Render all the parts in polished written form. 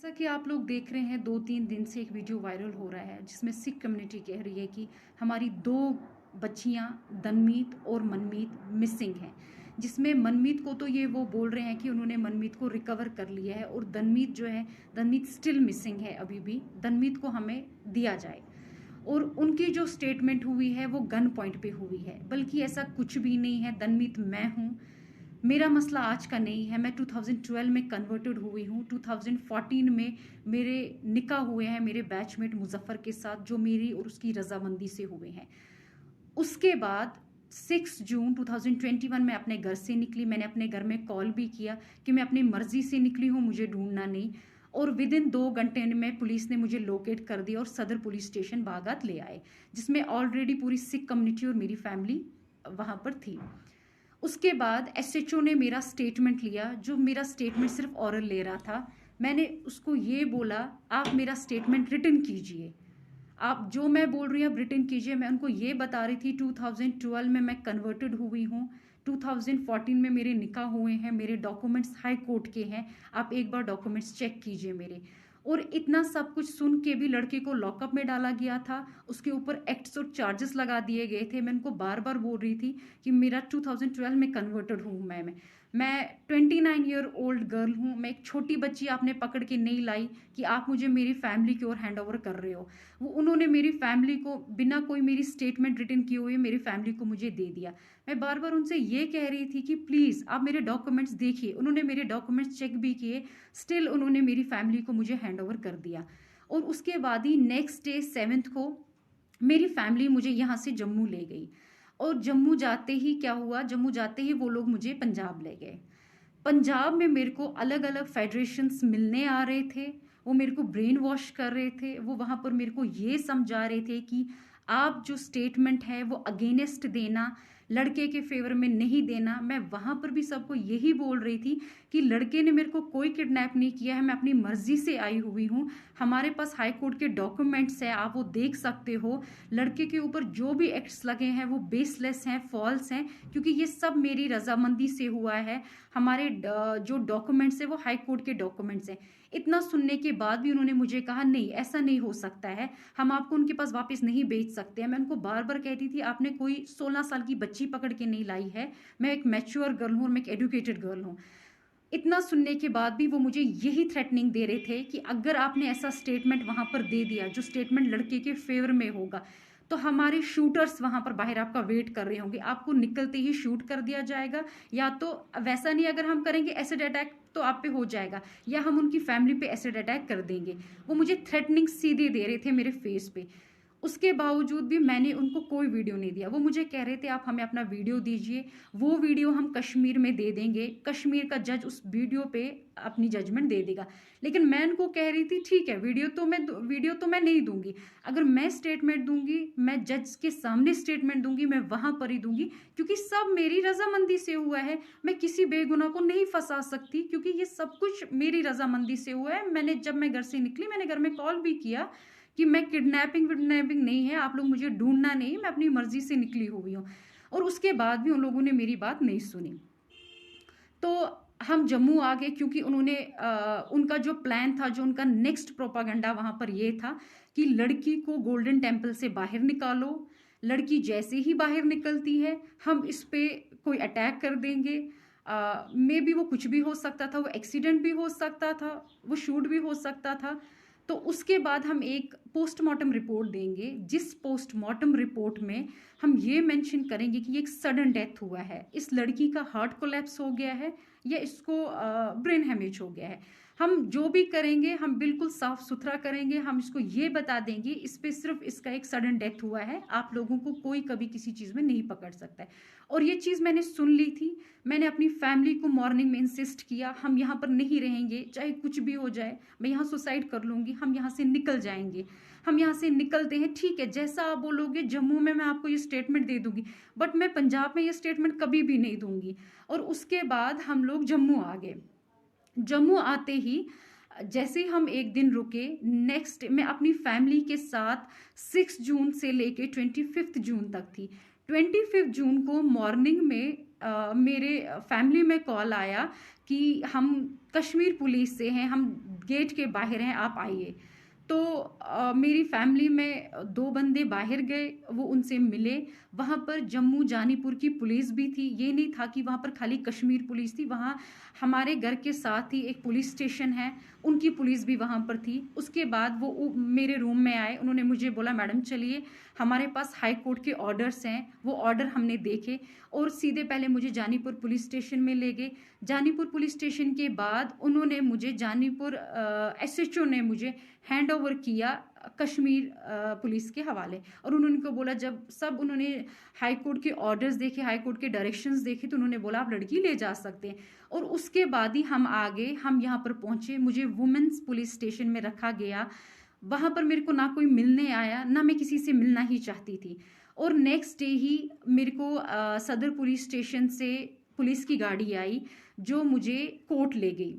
जैसा कि आप लोग देख रहे हैं 2-3 दिन से एक वीडियो वायरल हो रहा है जिसमें सिख कम्युनिटी कह रही है कि हमारी 2 बच्चियां दनमीत और मनमीत मिसिंग हैं। जिसमें मनमीत को तो ये वो बोल रहे हैं कि उन्होंने मनमीत को रिकवर कर लिया है और दनमीत जो है दनमीत स्टिल मिसिंग है। अभी भी दनमीत को हमें दिया जाए। और उनकी जो स्टेटमेंट हुई है वो गन पॉइंट पे हुई है, बल्कि ऐसा कुछ भी नहीं है। दनमीत मैं हूँ, मेरा मसला आज का नहीं है। मैं 2012 में कन्वर्टेड हुई हूँ। 2014 में मेरे निकाह हुए हैं मेरे बैचमेट मुजफ्फर के साथ, जो मेरी और उसकी रजामंदी से हुए हैं। उसके बाद 6 जून 2021 में अपने घर से निकली। मैंने अपने घर में कॉल भी किया कि मैं अपनी मर्जी से निकली हूँ, मुझे ढूंढना नहीं। और विद इन 2 घंटे में पुलिस ने मुझे लोकेट कर दिया और सदर पुलिस स्टेशन बागात ले आए, जिसमें ऑलरेडी पूरी सिख कम्युनिटी और मेरी फैमिली वहां पर थी। उसके बाद एसएचओ ने मेरा स्टेटमेंट लिया, जो मेरा स्टेटमेंट सिर्फ ऑरल ले रहा था। मैंने उसको ये बोला, आप मेरा स्टेटमेंट रिटन कीजिए, आप जो मैं बोल रही हूँ आप रिटन कीजिए। मैं उनको ये बता रही थी 2012 में मैं कन्वर्टेड हुई हूँ, 2014 में मेरे निकाह हुए हैं, मेरे डॉक्यूमेंट्स हाई कोर्ट के हैं, आप एक बार डॉक्यूमेंट्स चेक कीजिए मेरे। और इतना सब कुछ सुन के भी लड़के को लॉकअप में डाला गया था, उसके ऊपर एक्ट्स और चार्जेस लगा दिए गए थे। मैं उनको बार बार बोल रही थी कि मेरा 2012 में कन्वर्टेड हूँ मैं 29 ईयर ओल्ड गर्ल हूँ। मैं एक छोटी बच्ची आपने पकड़ के नहीं लाई कि आप मुझे मेरी फैमिली की ओर हैंड ओवर कर रहे हो। वो उन्होंने मेरी फैमिली को बिना कोई मेरी स्टेटमेंट रिटन किए हुए मेरी फैमिली को मुझे दे दिया। मैं बार बार उनसे ये कह रही थी कि प्लीज़ आप मेरे डॉक्यूमेंट्स देखिए। उन्होंने मेरे डॉक्यूमेंट्स चेक भी किए, स्टिल उन्होंने मेरी फैमिली को मुझे हैंड ओवर कर दिया। और उसके बाद ही नेक्स्ट डे 7 को मेरी फैमिली मुझे यहाँ से जम्मू ले गई। और जम्मू जाते ही क्या हुआ, जम्मू जाते ही वो लोग मुझे पंजाब ले गए। पंजाब में मेरे को अलग अलग फेडरेशंस मिलने आ रहे थे, वो मेरे को ब्रेन वॉश कर रहे थे। वो वहाँ पर मेरे को ये समझा रहे थे कि आप जो स्टेटमेंट है वो अगेंस्ट देना, लड़के के फेवर में नहीं देना। मैं वहाँ पर भी सबको यही बोल रही थी कि लड़के ने मेरे को कोई किडनैप नहीं किया है, मैं अपनी मर्जी से आई हुई हूँ। हमारे पास हाई कोर्ट के डॉक्यूमेंट्स है, आप वो देख सकते हो। लड़के के ऊपर जो भी एक्ट्स लगे हैं वो बेसलेस हैं, फॉल्स हैं, क्योंकि ये सब मेरी रजामंदी से हुआ है। हमारे जो डॉक्यूमेंट्स है वो हाई कोर्ट के डॉक्यूमेंट्स हैं। इतना सुनने के बाद भी उन्होंने मुझे कहा नहीं, ऐसा नहीं हो सकता है, हम आपको उनके पास वापस नहीं भेज सकते हैं। मैं उनको बार बार कहती थी आपने कोई 16 साल की बच्ची पकड़ के नहीं लाई है, मैं एक मैच्योर गर्ल हूँ और मैं एक एडुकेटेड गर्ल हूँ। इतना सुनने के बाद भी वो मुझे यही थ्रेटनिंग दे रहे थे कि अगर आपने ऐसा स्टेटमेंट वहां पर दे दिया जो स्टेटमेंट लड़के के फेवर में होगा, तो हमारे शूटर्स वहां पर बाहर आपका वेट कर रहे होंगे, आपको निकलते ही शूट कर दिया जाएगा, या तो वैसा नहीं अगर हम करेंगे एसिड अटैक तो आप पे हो जाएगा, या हम उनकी फैमिली पे एसिड अटैक कर देंगे। वो मुझे थ्रेटनिंग सीधे दे रहे थे मेरे फेस पे। उसके बावजूद भी मैंने उनको कोई वीडियो नहीं दिया। वो मुझे कह रहे थे आप हमें अपना वीडियो दीजिए, वो वीडियो हम कश्मीर में दे देंगे, कश्मीर का जज उस वीडियो पे अपनी जजमेंट दे देगा। लेकिन मैं उनको कह रही थी ठीक है, वीडियो तो मैं नहीं दूंगी। अगर मैं स्टेटमेंट दूंगी, मैं जज के सामने स्टेटमेंट दूंगी, मैं वहां पर ही दूंगी, क्योंकि सब मेरी रजामंदी से हुआ है। मैं किसी बेगुनाह को नहीं फंसा सकती, क्योंकि ये सब कुछ मेरी रजामंदी से हुआ है। जब मैं घर से निकली मैंने घर में कॉल भी किया कि मैं किडनैपिंग विडनैपिंग नहीं है, आप लोग मुझे ढूंढना नहीं, मैं अपनी मर्जी से निकली हुई हूँ। और उसके बाद भी उन लोगों ने मेरी बात नहीं सुनी। तो हम जम्मू आ गए, क्योंकि उन्होंने उनका जो प्लान था, जो उनका नेक्स्ट प्रोपागंडा वहां पर ये था कि लड़की को गोल्डन टेम्पल से बाहर निकालो। लड़की जैसे ही बाहर निकलती है हम इस पे कोई अटैक कर देंगे। मे बी वो कुछ भी हो सकता था, वो एक्सीडेंट भी हो सकता था, वो शूट भी हो सकता था। तो उसके बाद हम एक पोस्टमार्टम रिपोर्ट देंगे, जिस पोस्टमार्टम रिपोर्ट में हम ये मेंशन करेंगे कि ये एक सडन डेथ हुआ है, इस लड़की का हार्ट कोलैप्स हो गया है या इसको ब्रेन हेमेज हो गया है। हम जो भी करेंगे हम बिल्कुल साफ सुथरा करेंगे। हम इसको ये बता देंगे इस पे सिर्फ इसका एक सडन डेथ हुआ है, आप लोगों को कोई कभी किसी चीज़ में नहीं पकड़ सकता है। और ये चीज़ मैंने सुन ली थी। मैंने अपनी फैमिली को मॉर्निंग में इंसिस्ट किया हम यहाँ पर नहीं रहेंगे, चाहे कुछ भी हो जाए, मैं यहाँ सुसाइड कर लूँगी, हम यहाँ से निकल जाएंगे। हम यहाँ से निकलते हैं, ठीक है, जैसा आप बोलोगे जम्मू में मैं आपको ये स्टेटमेंट दे दूंगी, बट मैं पंजाब में ये स्टेटमेंट कभी भी नहीं दूंगी। और उसके बाद हम लोग जम्मू आ गए। जम्मू आते ही जैसे हम एक दिन रुके, नेक्स्ट मैं अपनी फैमिली के साथ 6 जून से लेके 25 जून तक थी। 25 जून को मॉर्निंग में मेरे फैमिली में कॉल आया कि हम कश्मीर पुलिस से हैं, हम गेट के बाहर हैं, आप आइए। तो मेरी फैमिली में 2 बंदे बाहर गए, वो उनसे मिले। वहाँ पर जम्मू जानीपुर की पुलिस भी थी, ये नहीं था कि वहाँ पर खाली कश्मीर पुलिस थी, वहाँ हमारे घर के साथ ही एक पुलिस स्टेशन है, उनकी पुलिस भी वहाँ पर थी। उसके बाद वो मेरे रूम में आए, उन्होंने मुझे बोला मैडम चलिए, हमारे पास हाई कोर्ट के ऑर्डर्स हैं। वो ऑर्डर हमने देखे और सीधे पहले मुझे जानीपुर पुलिस स्टेशन में ले गए। जानीपुर पुलिस स्टेशन के बाद उन्होंने मुझे जानीपुर एसएचओ ने मुझे हैंड ओवर किया कश्मीर पुलिस के हवाले। और उन्होंने को बोला, जब सब उन्होंने हाई कोर्ट के ऑर्डर्स देखे, हाई कोर्ट के डायरेक्शंस देखे, तो उन्होंने बोला आप लड़की ले जा सकते हैं। और उसके बाद ही हम आगे हम यहाँ पर पहुँचे, मुझे वुमेन्स पुलिस स्टेशन में रखा गया। वहाँ पर मेरे को ना कोई मिलने आया, ना मैं किसी से मिलना ही चाहती थी। और नेक्स्ट डे ही मेरे को सदर पुलिस स्टेशन से पुलिस की गाड़ी आई जो मुझे कोर्ट ले गई।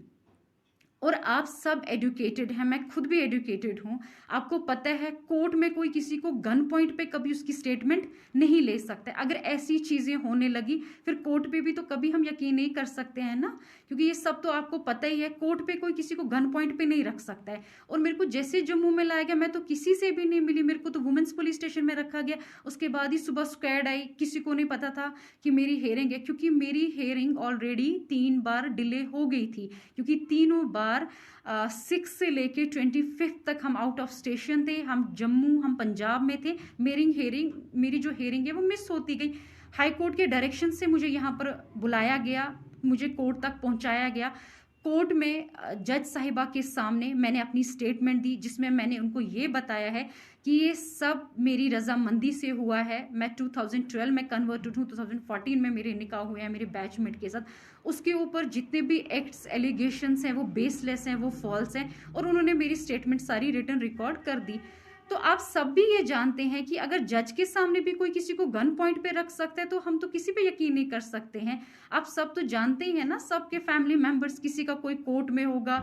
और आप सब एजुकेटेड हैं, मैं खुद भी एजुकेटेड हूँ, आपको पता है कोर्ट में कोई किसी को गन पॉइंट पे कभी उसकी स्टेटमेंट नहीं ले सकता। अगर ऐसी चीज़ें होने लगी फिर कोर्ट पे भी तो कभी हम यकीन नहीं कर सकते हैं ना, क्योंकि ये सब तो आपको पता ही है, कोर्ट पे कोई किसी को गन पॉइंट पे नहीं रख सकता है। और मेरे को जैसे जम्मू में लाया गया, मैं तो किसी से भी नहीं मिली, मेरे को तो वुमेन्स पुलिस स्टेशन में रखा गया। उसके बाद ही सुबह स्क्वाड आई, किसी को नहीं पता था कि मेरी हेयरिंग है, क्योंकि मेरी हेयरिंग ऑलरेडी 3 बार डिले हो गई थी, क्योंकि तीनों बार 6 से लेके 25 तक हम आउट ऑफ स्टेशन थे, हम जम्मू, हम पंजाब में थे। मेरी जो हेयरिंग है वो मिस होती गई। हाई कोर्ट के डायरेक्शन से मुझे यहाँ पर बुलाया गया, मुझे कोर्ट तक पहुँचाया गया। कोर्ट में जज साहिबा के सामने मैंने अपनी स्टेटमेंट दी, जिसमें मैंने उनको ये बताया है कि ये सब मेरी रजामंदी से हुआ है। मैं 2012 में कन्वर्टेड हूँ, 2014 में मेरे निकाह हुए हैं मेरे बैचमेट के साथ। उसके ऊपर जितने भी एक्ट्स एलिगेशंस हैं वो बेसलेस हैं, वो फॉल्स हैं। और उन्होंने मेरी स्टेटमेंट सारी रिटर्न रिकॉर्ड कर दी। तो आप सब भी ये जानते हैं कि अगर जज के सामने भी कोई किसी को गन पॉइंट पे रख सकता है तो हम तो किसी पे यकीन नहीं कर सकते हैं। आप सब तो जानते ही हैं ना, सबके फैमिली मेंबर्स, किसी का कोई कोर्ट में होगा,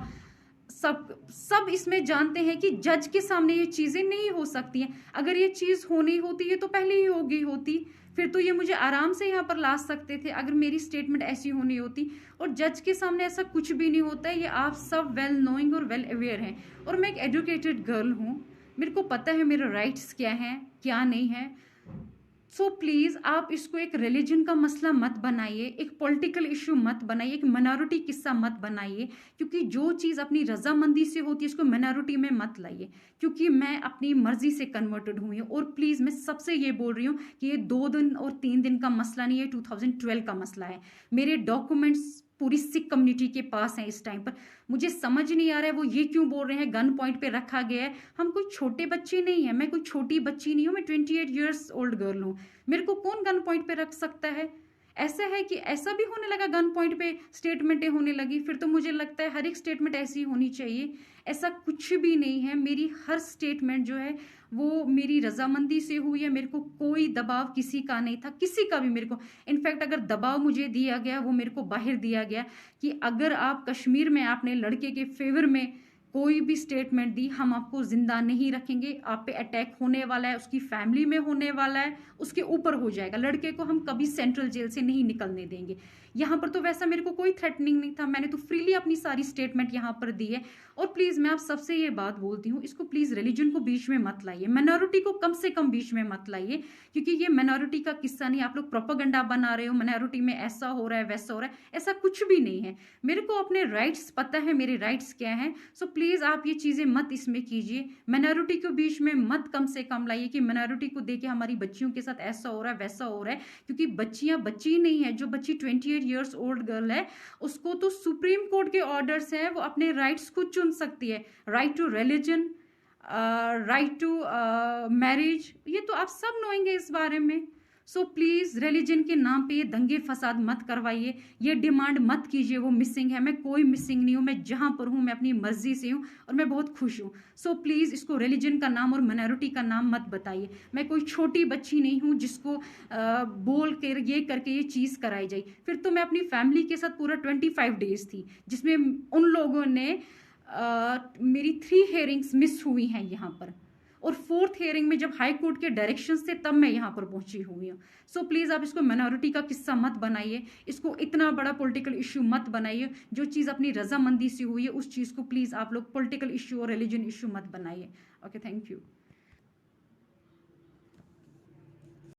सब इसमें जानते हैं कि जज के सामने ये चीज़ें नहीं हो सकती हैं। अगर ये चीज़ होनी होती है तो पहले ही हो गई होती, फिर तो ये मुझे आराम से यहाँ पर ला सकते थे अगर मेरी स्टेटमेंट ऐसी होनी होती। और जज के सामने ऐसा कुछ भी नहीं होता है, ये आप सब वेल नोइंग और वेल अवेयर हैं। और मैं एक एजुकेटेड गर्ल हूँ, मेरे को पता है मेरे राइट्स क्या हैं क्या नहीं है। सो प्लीज़ आप इसको एक रिलीजन का मसला मत बनाइए, एक पॉलिटिकल इशू मत बनाइए, एक माइनॉरिटी किस्सा मत बनाइए, क्योंकि जो चीज़ अपनी रजामंदी से होती है इसको माइनॉरिटी में मत लाइए। क्योंकि मैं अपनी मर्जी से कन्वर्टेड हुई हूँ। और प्लीज़ मैं सबसे ये बोल रही हूँ कि ये 2 दिन और 3 दिन का मसला नहीं है, 2012 का मसला है। मेरे डॉक्यूमेंट्स पूरी सिख कम्युनिटी के पास हैं इस टाइम पर। मुझे समझ नहीं आ रहा है वो ये क्यों बोल रहे हैं गन पॉइंट पे रखा गया है। हम कोई छोटे बच्चे नहीं हैं, मैं कोई छोटी बच्ची नहीं हूँ, मैं 28 ईयर्स ओल्ड गर्ल हूँ। मेरे को कौन गन पॉइंट पे रख सकता है? ऐसा है कि ऐसा भी होने लगा, गन पॉइंट पे स्टेटमेंटें होने लगी, फिर तो मुझे लगता है हर एक स्टेटमेंट ऐसी होनी चाहिए। ऐसा कुछ भी नहीं है, मेरी हर स्टेटमेंट जो है वो मेरी रजामंदी से हुई है। मेरे को कोई दबाव किसी का नहीं था, किसी का भी मेरे को। इनफैक्ट अगर दबाव मुझे दिया गया वो मेरे को बाहर दिया गया कि अगर आप कश्मीर में आपने लड़के के फेवर में कोई भी स्टेटमेंट दी, हम आपको जिंदा नहीं रखेंगे, आप पे अटैक होने वाला है, उसकी फैमिली में होने वाला है, उसके ऊपर हो जाएगा। लड़के को हम कभी सेंट्रल जेल से नहीं निकलने देंगे। यहाँ पर तो वैसा मेरे को कोई थ्रेटनिंग नहीं था, मैंने तो फ्रीली अपनी सारी स्टेटमेंट यहाँ पर दी है। और प्लीज़ मैं आप सबसे ये बात बोलती हूँ, इसको प्लीज़ रिलीजन को बीच में मत लाइए, माइनॉरिटी को कम से कम बीच में मत लाइए, क्योंकि ये माइनॉरिटी का किस्सा नहीं। आप लोग प्रोपेगेंडा बना रहे हो, माइनॉरिटी में ऐसा हो रहा है वैसा हो रहा है, ऐसा कुछ भी नहीं है। मेरे को अपने राइट्स पता है, मेरे राइट्स क्या हैं। सो प्लीज़ आप ये चीज़ें मत इसमें कीजिए, माइनॉरिटी को बीच में मत कम से कम लाइए कि माइनॉरिटी को देके हमारी बच्चियों के साथ ऐसा हो रहा है वैसा हो रहा है। क्योंकि बच्चियां बच्ची नहीं है, जो बच्ची 28 ईयर्स ओल्ड गर्ल है उसको तो सुप्रीम कोर्ट के ऑर्डर्स हैं, वो अपने राइट्स खुद चुन सकती है। Right to religion, right to marriage, ये तो आप सब नोएंगे इस बारे में। सो प्लीज़ रिलीजन के नाम पे ये दंगे फसाद मत करवाइए, ये डिमांड मत कीजिए वो मिसिंग है। मैं कोई मिसिंग नहीं हूँ, मैं जहाँ पर हूँ मैं अपनी मर्जी से हूँ और मैं बहुत खुश हूँ। सो प्लीज़ इसको रिलीजन का नाम और माइनॉरिटी का नाम मत बताइए। मैं कोई छोटी बच्ची नहीं हूँ जिसको बोल कर ये करके ये चीज़ कराई जाए। फिर तो मैं अपनी फैमिली के साथ पूरा 25 डेज थी, जिसमें उन लोगों ने मेरी 3 हेयरिंग्स मिस हुई हैं यहाँ पर। और 4th हियरिंग में जब हाई कोर्ट के डायरेक्शन से तब मैं यहाँ पर पहुंची हुई हूँ। सो प्लीज़ आप इसको माइनॉरिटी का किस्सा मत बनाइए, इसको इतना बड़ा पॉलिटिकल इश्यू मत बनाइए। जो चीज़ अपनी रजामंदी से हुई है उस चीज़ को प्लीज़ आप लोग पॉलिटिकल इश्यू और रिलीजन इश्यू मत बनाइए। Okay, thank you.